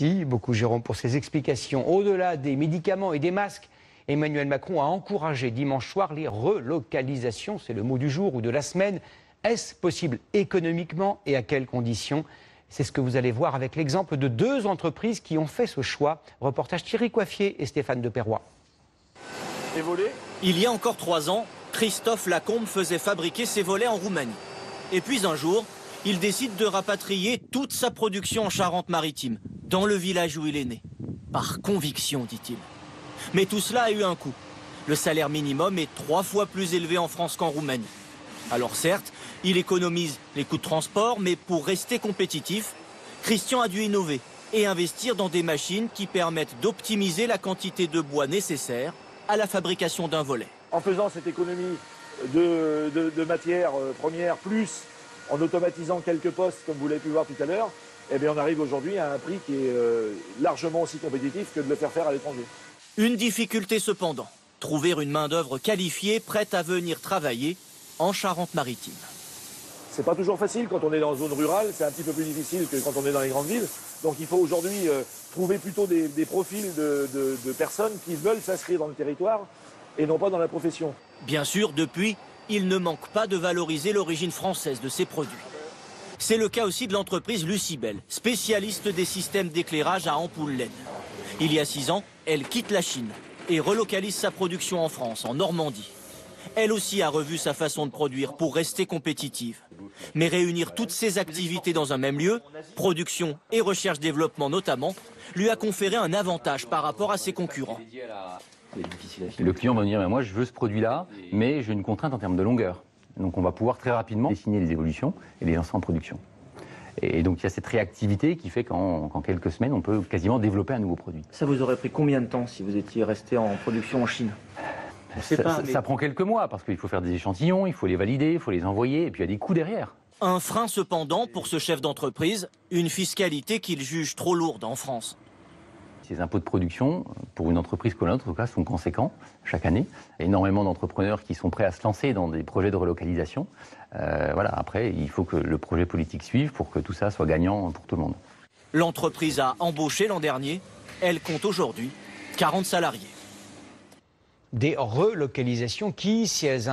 Merci beaucoup Jérôme pour ces explications. Au-delà des médicaments et des masques, Emmanuel Macron a encouragé dimanche soir les relocalisations, c'est le mot du jour ou de la semaine. Est-ce possible économiquement et à quelles conditions? C'est ce que vous allez voir avec l'exemple de deux entreprises qui ont fait ce choix. Reportage Thierry Coiffier et Stéphane Deperroy. Il y a encore 3 ans, Christophe Lacombe faisait fabriquer ses volets en Roumanie. Et puis un jour, il décide de rapatrier toute sa production en Charente-Maritime, dans le village où il est né. Par conviction, dit-il. Mais tout cela a eu un coût. Le salaire minimum est 3 fois plus élevé en France qu'en Roumanie. Alors certes, il économise les coûts de transport, mais pour rester compétitif, Christian a dû innover et investir dans des machines qui permettent d'optimiser la quantité de bois nécessaire à la fabrication d'un volet. En faisant cette économie de matières premières, plus en automatisant quelques postes, comme vous l'avez pu voir tout à l'heure, eh bien on arrive aujourd'hui à un prix qui est largement aussi compétitif que de le faire à l'étranger. Une difficulté cependant, trouver une main-d'œuvre qualifiée prête à venir travailler en Charente-Maritime. C'est pas toujours facile quand on est dans une zone rurale, c'est un petit peu plus difficile que quand on est dans les grandes villes. Donc il faut aujourd'hui trouver plutôt des profils de personnes qui veulent s'inscrire dans le territoire et non pas dans la profession. Bien sûr, depuis, il ne manque pas de valoriser l'origine française de ces produits. C'est le cas aussi de l'entreprise Lucibel, spécialiste des systèmes d'éclairage à ampoule LED. Il y a 6 ans, elle quitte la Chine et relocalise sa production en France, en Normandie. Elle aussi a revu sa façon de produire pour rester compétitive. Mais réunir toutes ces activités dans un même lieu, production et recherche-développement notamment, lui a conféré un avantage par rapport à ses concurrents. Le client va me dire, moi je veux ce produit-là, mais j'ai une contrainte en termes de longueur. Donc on va pouvoir très rapidement dessiner les évolutions et les lancer en production. Et donc il y a cette réactivité qui fait qu'en quelques semaines, on peut quasiment développer un nouveau produit. Ça vous aurait pris combien de temps si vous étiez resté en production en Chine? Ça prend quelques mois parce qu'il faut faire des échantillons, il faut les valider, il faut les envoyer, et puis il y a des coûts derrière. Un frein cependant pour ce chef d'entreprise, une fiscalité qu'il juge trop lourde en France. Ces impôts de production, pour une entreprise comme la nôtre, en tout cas, sont conséquents chaque année. Il y a énormément d'entrepreneurs qui sont prêts à se lancer dans des projets de relocalisation. Voilà. Après, il faut que le projet politique suive pour que tout ça soit gagnant pour tout le monde. L'entreprise a embauché l'an dernier. Elle compte aujourd'hui 40 salariés. Des relocalisations qui, si elles